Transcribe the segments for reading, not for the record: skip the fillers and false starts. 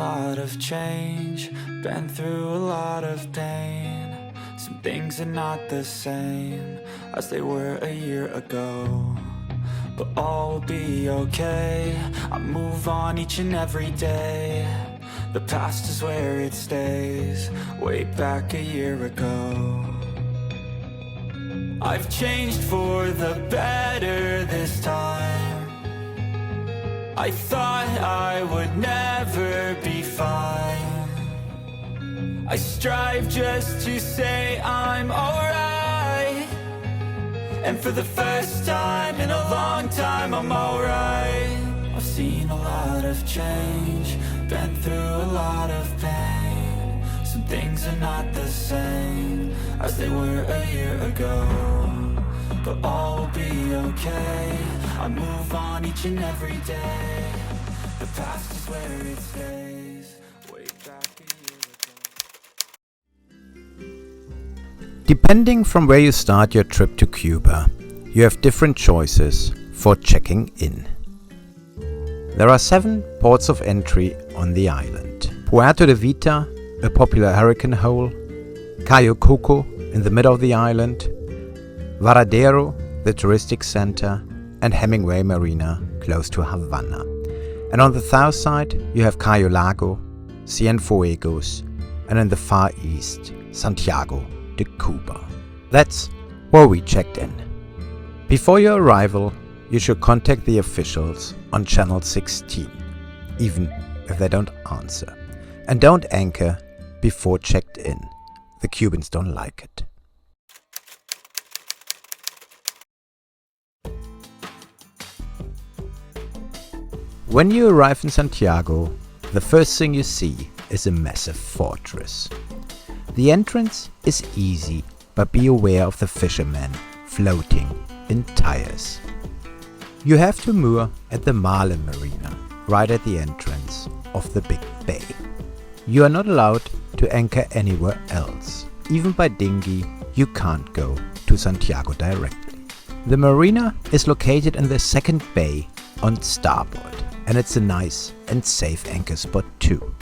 lot of change, been through a lot of pain. Some things are not the same as they were a year ago, but all will be okay. I move on each and every day. The past is where it stays, way back a year ago. I've changed for the better this time. I thought I would never be fine. I strive just to say I'm alright, and for the first time in a long time I'm alright. I've seen a lot of change, been through a lot of pain. Some things are not the same as they were a year ago, but all will be okay. I move on each and every day. The past is where it stays, way back a year ago. Depending from where you start your trip to Cuba, you have different choices for checking in. There are 7 ports of entry on the island. Puerto de Vita, a popular hurricane hole, Cayo Coco in the middle of the island, Varadero, the touristic center, and Hemingway Marina close to Havana. And on the south side you have Cayo Largo, Cienfuegos, and in the far east, Santiago de Cuba. That's where we checked in. Before your arrival, you should contact the officials on channel 16, even if they don't answer. And don't anchor before checked in. The Cubans don't like it. When you arrive in Santiago, the first thing you see is a massive fortress. The entrance is easy, but be aware of the fishermen floating in tires. You have to moor at the Dominican Marina, right at the entrance of the big bay. You are not allowed to anchor anywhere else. Even by dinghy, you can't go to Santiago directly. The marina is located in the second bay on starboard, and it's a nice and safe anchor spot too.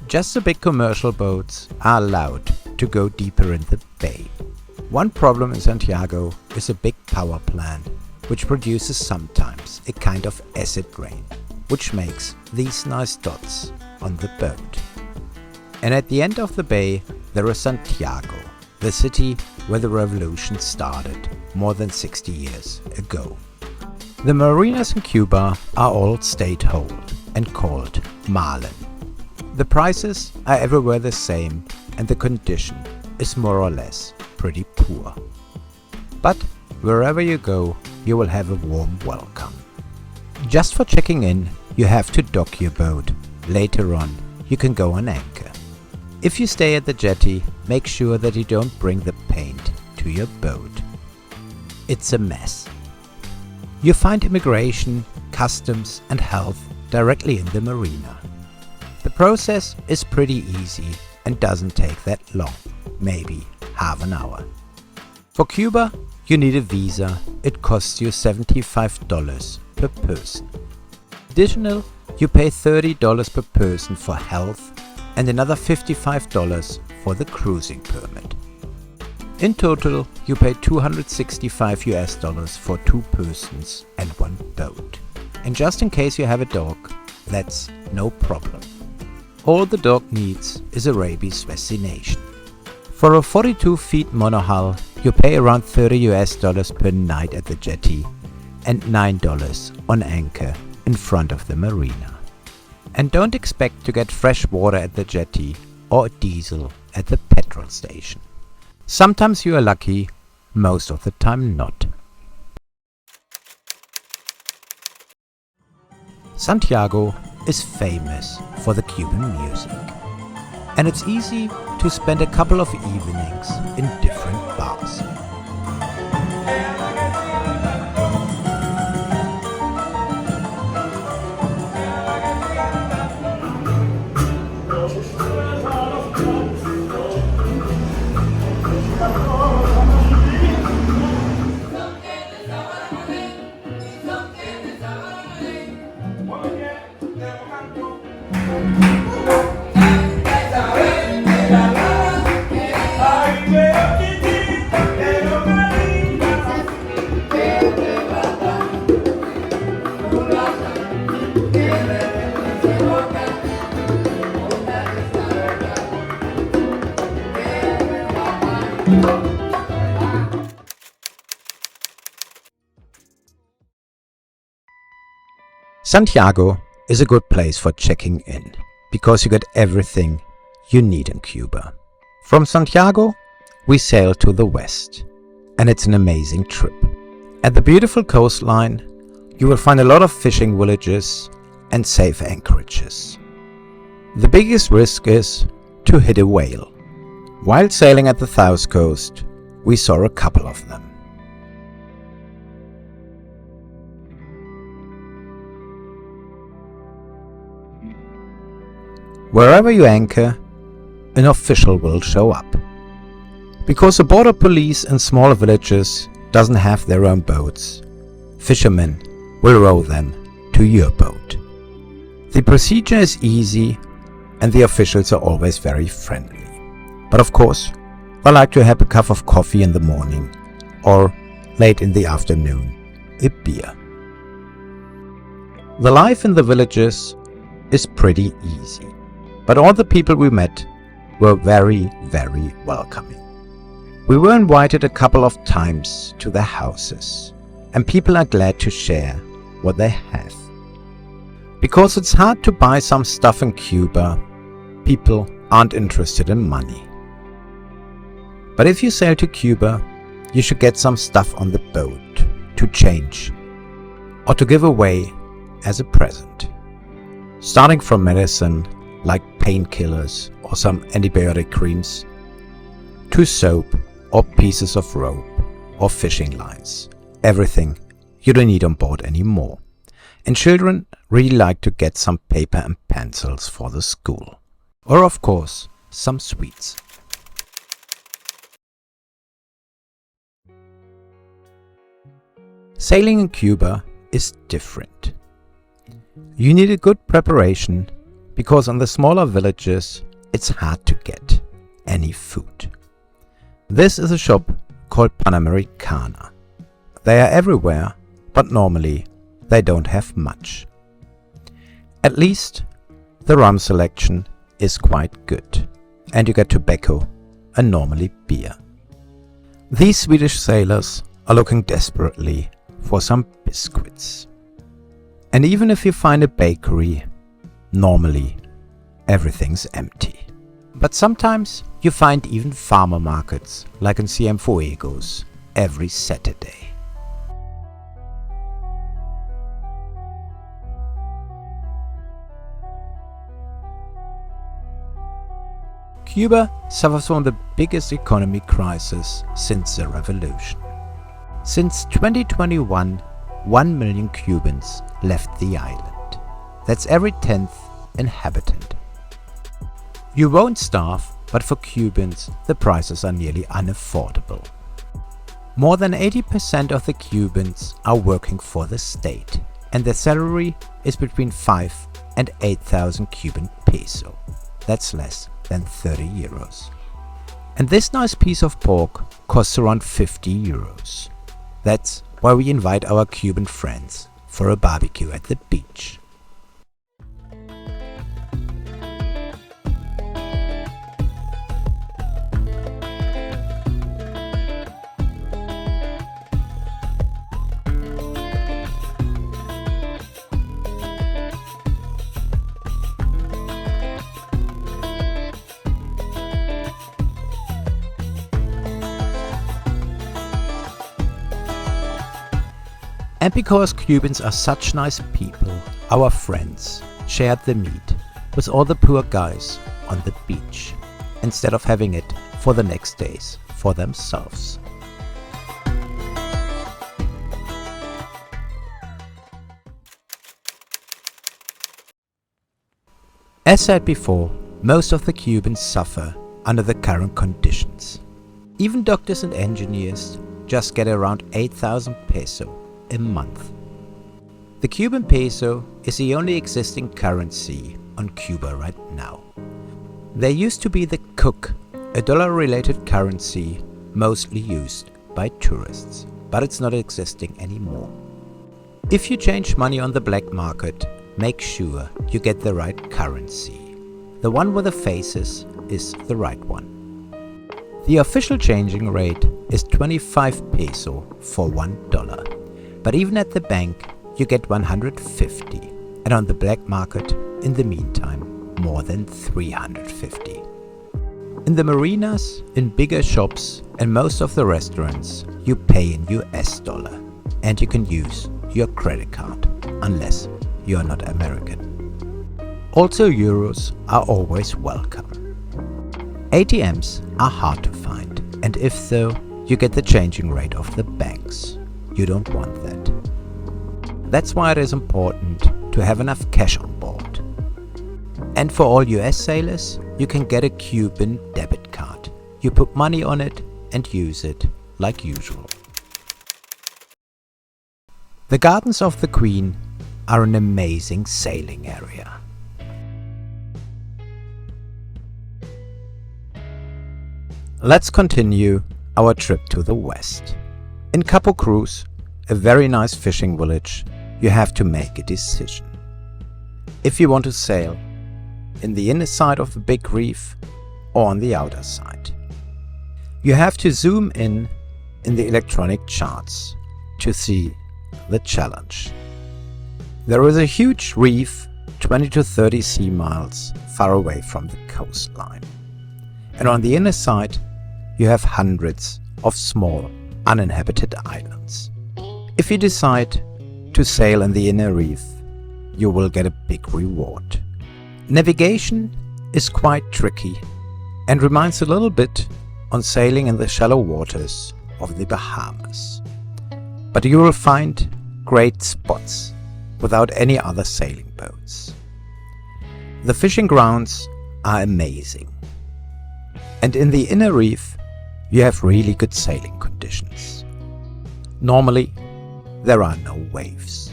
Just the big commercial boats are allowed to go deeper in the bay. One problem in Santiago is a big power plant, which produces sometimes a kind of acid rain, which makes these nice dots on the boat. And at the end of the bay there is Santiago, the city where the revolution started more than 60 years ago. The marinas in Cuba are all state-owned and called Marlin. The prices are everywhere the same and the condition is more or less pretty poor. But wherever you go, you will have a warm welcome. Just for checking in, you have to dock your boat. Later on, you can go on anchor. If you stay at the jetty, make sure that you don't bring the paint to your boat. It's a mess. You find immigration, customs and health directly in the marina. The process is pretty easy and doesn't take that long, maybe half an hour. For Cuba, you need a visa. It costs you $75 per person. Additional, you pay $30 per person for health and another $55 for the cruising permit. In total, you pay $265 for 2 persons and 1 boat. And just in case you have a dog, that's no problem. All the dog needs is a rabies vaccination. For a 42 feet monohull, you pay around $30 per night at the jetty and $9 on anchor in front of the marina. And don't expect to get fresh water at the jetty or diesel at the petrol station. Sometimes you are lucky, most of the time not. Santiago is famous for the Cuban music, and it's easy to spend a couple of evenings in different bars. Santiago is a good place for checking in because you get everything you need in Cuba. From Santiago, we sail to the west, and it's an amazing trip. At the beautiful coastline, you will find a lot of fishing villages and safe anchorages. The biggest risk is to hit a whale. While sailing at the south coast, we saw a couple of them. Wherever you anchor, an official will show up. Because the border police in smaller villages doesn't have their own boats, fishermen will row them to your boat. The procedure is easy and the officials are always very friendly. But of course, I like to have a cup of coffee in the morning or late in the afternoon, a beer. The life in the villages is pretty easy. But all the people we met were very, very welcoming. We were invited a couple of times to their houses, and people are glad to share what they have. Because it's hard to buy some stuff in Cuba, people aren't interested in money. But if you sail to Cuba, you should get some stuff on the boat to change or to give away as a present. Starting from medicine, like painkillers or some antibiotic creams, to soap or pieces of rope or fishing lines. Everything you don't need on board anymore. And children really like to get some paper and pencils for the school. Or of course, some sweets. Sailing in Cuba is different. You need a good preparation because on the smaller villages it's hard to get any food. This is a shop called Panamericana. They are everywhere, but normally they don't have much. At least the rum selection is quite good, and you get tobacco and normally beer. These Swedish sailors are looking desperately for some biscuits. And even if you find a bakery, normally, everything's empty. But sometimes you find even farmer markets, like in Cienfuegos, every Saturday. Cuba suffers from the biggest economic crisis since the revolution. Since 2021, 1 million Cubans left the island. That's every 10th inhabitant. You won't starve, but for Cubans, the prices are nearly unaffordable. More than 80% of the Cubans are working for the state, and their salary is between 5 and 8,000 Cuban peso. That's less than 30 euros. And this nice piece of pork costs around 50 euros. That's why we invite our Cuban friends for a barbecue at the beach. And because Cubans are such nice people, our friends shared the meat with all the poor guys on the beach, instead of having it for the next days for themselves. As said before, most of the Cubans suffer under the current conditions. Even doctors and engineers just get around 8,000 peso a month. The Cuban peso is the only existing currency on Cuba right now. There used to be the Cook, a dollar-related currency mostly used by tourists, but it's not existing anymore. If you change money on the black market, make sure you get the right currency. The one with the faces is the right one. The official changing rate is 25 peso for $1. But even at the bank, you get 150. and on the black market, in the meantime, more than 350. In the marinas, in bigger shops and most of the restaurants, you pay in US dollar and you can use your credit card, unless you are not American. Also, euros are always welcome. ATMs are hard to find, and if so, you get the changing rate of the banks. You don't want that. That's why it is important to have enough cash on board. And for all US sailors, you can get a Cuban debit card. You put money on it and use it like usual. The Gardens of the Queen are an amazing sailing area. Let's continue our trip to the west. In Cabo Cruz, a very nice fishing village, you have to make a decision. If you want to sail in the inner side of the big reef or on the outer side. You have to zoom in the electronic charts to see the challenge. There is a huge reef 20 to 30 sea miles far away from the coastline. And on the inner side, you have hundreds of small uninhabited islands. If you decide to sail in the inner reef, you will get a big reward. Navigation is quite tricky and reminds a little bit on sailing in the shallow waters of the Bahamas. But you will find great spots without any other sailing boats. The fishing grounds are amazing. And in the inner reef, you have really good sailing conditions. Normally, there are no waves.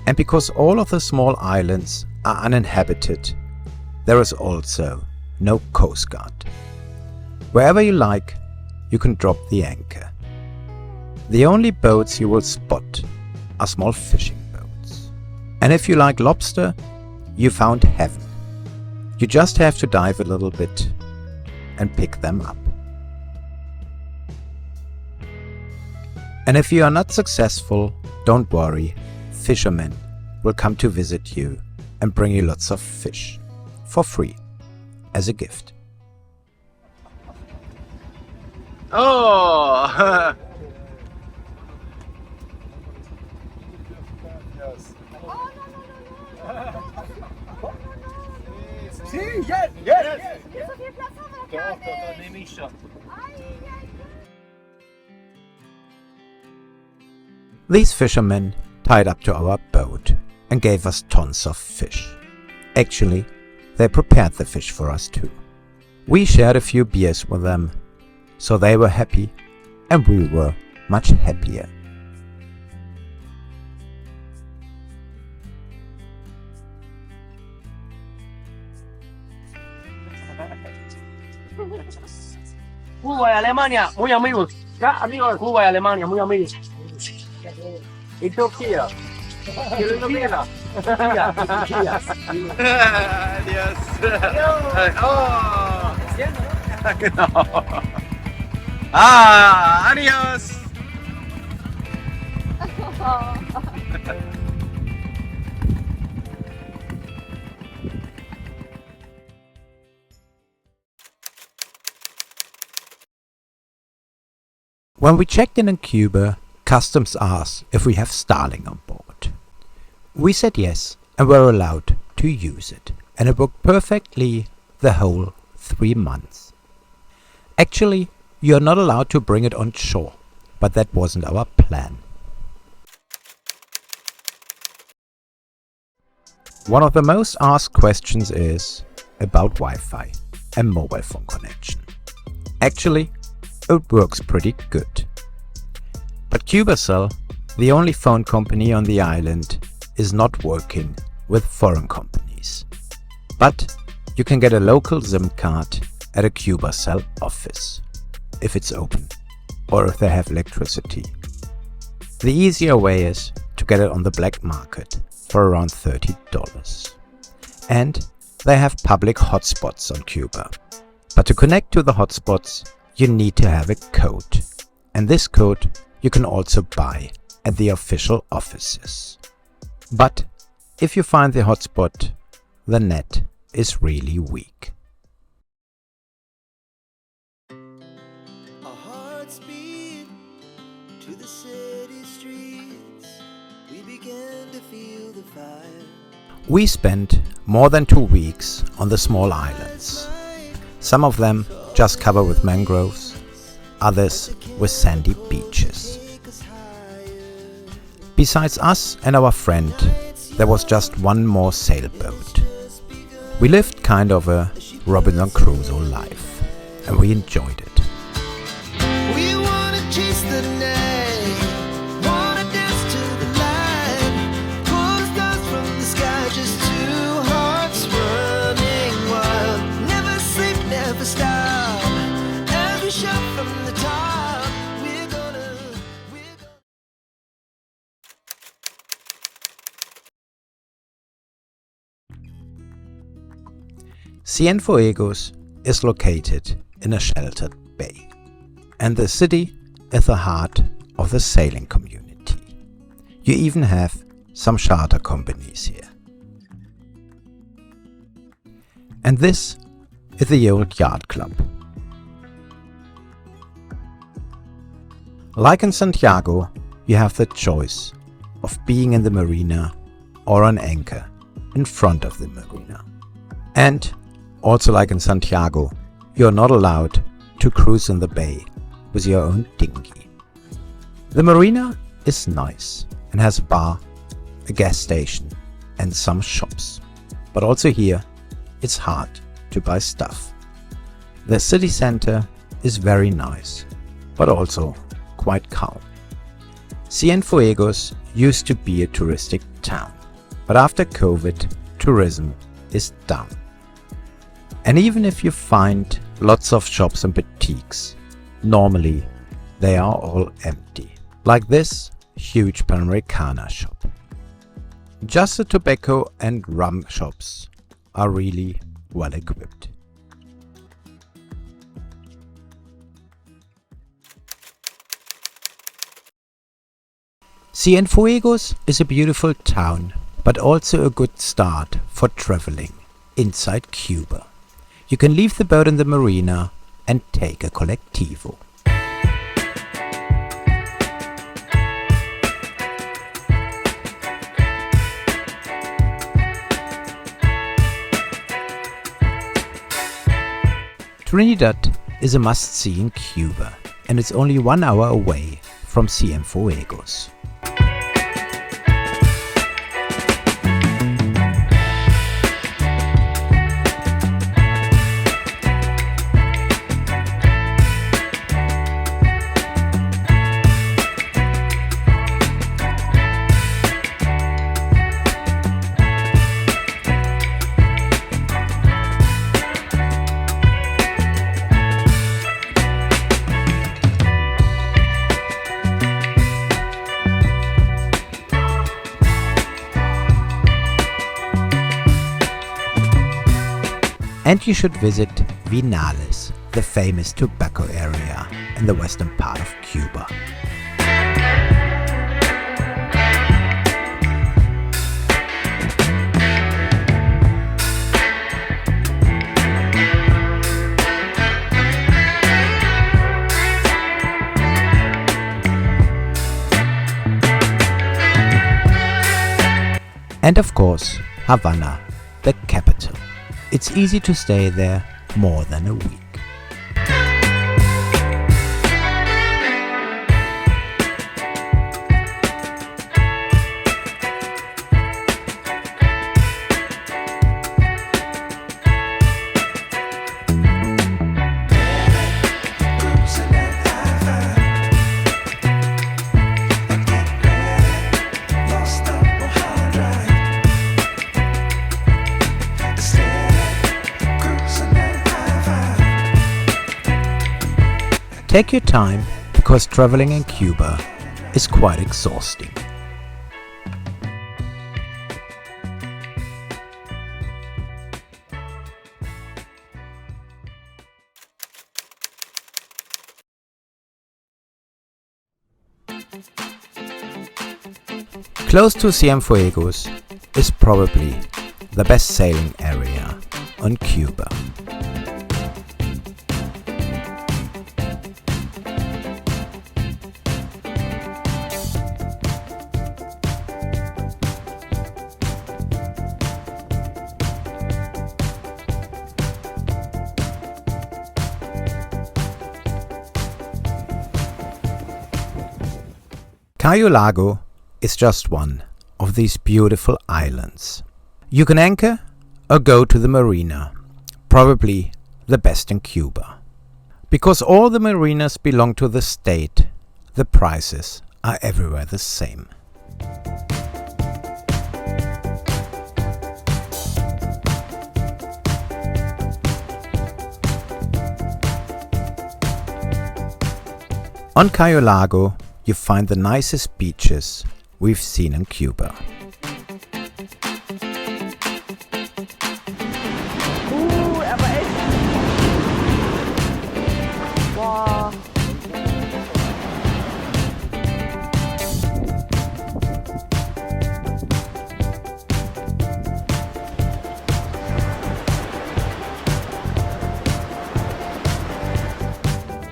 And because all of the small islands are uninhabited, there is also no coast guard. Wherever you like, you can drop the anchor. The only boats you will spot are small fishing boats. And if you like lobster, you found heaven. You just have to dive a little bit and pick them up. And if you are not successful, don't worry, fishermen will come to visit you and bring you lots of fish for free as a gift. Oh! Sí, yes, yes. These fishermen tied up to our boat and gave us tons of fish. Actually, they prepared the fish for us too. We shared a few beers with them, so they were happy and we were much happier. Cuba y Alemania, muy amigos. Ya, amigos de Cuba y Alemania, muy amigos. ¿Y Turquía? ¿Quieres Turquía? Adiós. Oh. Genau. Ah, adios. When we checked in Cuba, customs asked if we have Starlink on board. We said yes and were allowed to use it, and it worked perfectly the whole 3 months. Actually, you are not allowed to bring it on shore, but that wasn't our plan. One of the most asked questions is about Wi-Fi and mobile phone connection. Actually, it works pretty good. But Cubacell, the only phone company on the island, is not working with foreign companies. But you can get a local SIM card at a Cubacell office, if it's open, or if they have electricity. The easier way is to get it on the black market for around $30. And they have public hotspots on Cuba. But to connect to the hotspots, you need to have a code. And this code you can also buy at the official offices. But if you find the hotspot, the net is really weak. Our hearts beat to the city streets. We began to feel the fire. We spent more than 2 weeks on the small islands. Some of them just covered with mangroves, others with sandy beaches. Besides us and our friend, there was just one more sailboat. We lived kind of a Robinson Crusoe life, and we enjoyed it. We wanna chase the night, wanna dance to the light, pull the stars from the sky, just two hearts running wild. Never sleep, never stop, as we shout from the top. We're gonna Cienfuegos is located in a sheltered bay, and the city is the heart of the sailing community. You even have some charter companies here. And this is the old yacht club. Like in Santiago, you have the choice of being in the marina or on anchor in front of the marina. And also like in Santiago, you are not allowed to cruise in the bay with your own dinghy. The marina is nice and has a bar, a gas station and some shops. But also here, it's hard to buy stuff. The city center is very nice, but also quite calm. Cienfuegos used to be a touristic town, but after COVID, tourism is down. And even if you find lots of shops and boutiques, normally they are all empty. Like this huge Panamericana shop. Just the tobacco and rum shops are really well equipped. Cienfuegos is a beautiful town, but also a good start for traveling inside Cuba. You can leave the boat in the marina and take a colectivo. Trinidad is a must-see in Cuba, and it's only 1 hour away from Cienfuegos. And you should visit Vinales, the famous tobacco area in the western part of Cuba. And of course, Havana, the capital. It's easy to stay there more than a week. Take your time, because traveling in Cuba is quite exhausting. Close to Cienfuegos, is probably the best sailing area on Cuba. Cayo Largo is just one of these beautiful islands. You can anchor or go to the marina, probably the best in Cuba. Because all the marinas belong to the state, the prices are everywhere the same. On Cayo Largo, you find the nicest beaches we've seen in Cuba. Aber echt? Boah.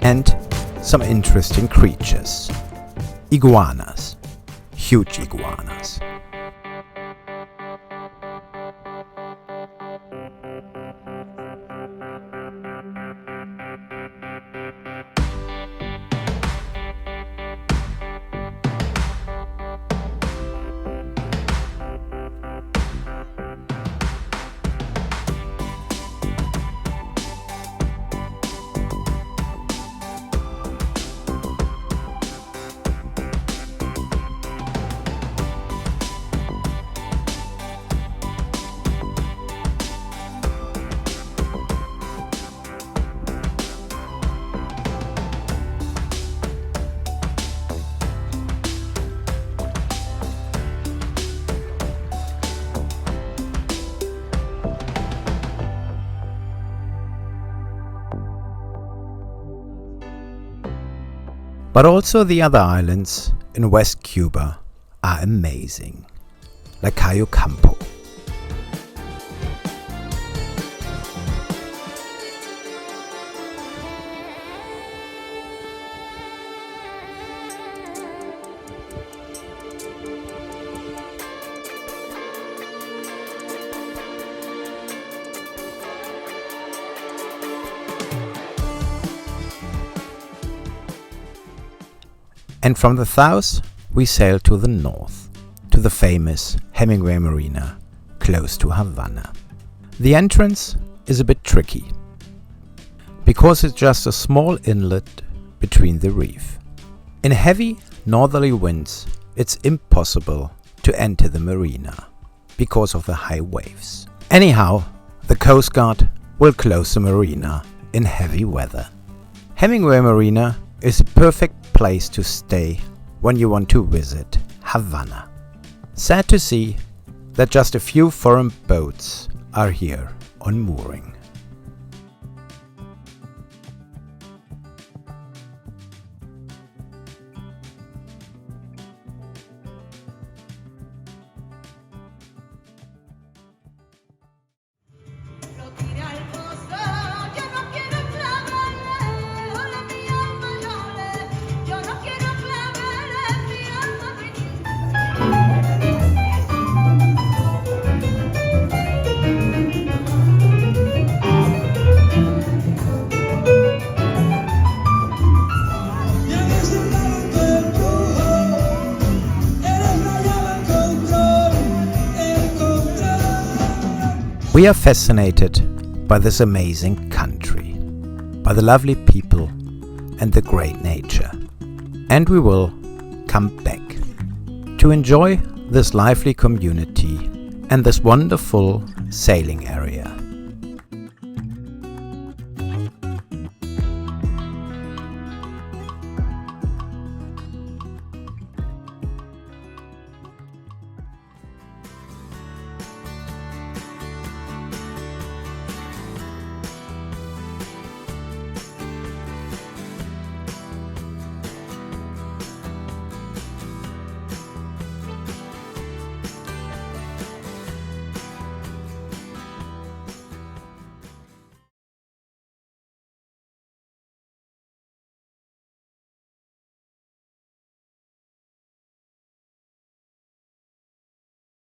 And some interesting creatures. Iguanas. Huge iguanas. But also the other islands in West Cuba are amazing, like Cayo Campo. And from the south, we sail to the north, to the famous Hemingway Marina, close to Havana. The entrance is a bit tricky, because it's just a small inlet between the reef. In heavy northerly winds, it's impossible to enter the marina, because of the high waves. Anyhow, the Coast Guard will close the marina in heavy weather. Hemingway Marina is a perfect place to stay when you want to visit Havana. Sad to see that just a few foreign boats are here on mooring. We are fascinated by this amazing country, by the lovely people and the great nature. And we will come back to enjoy this lively community and this wonderful sailing area.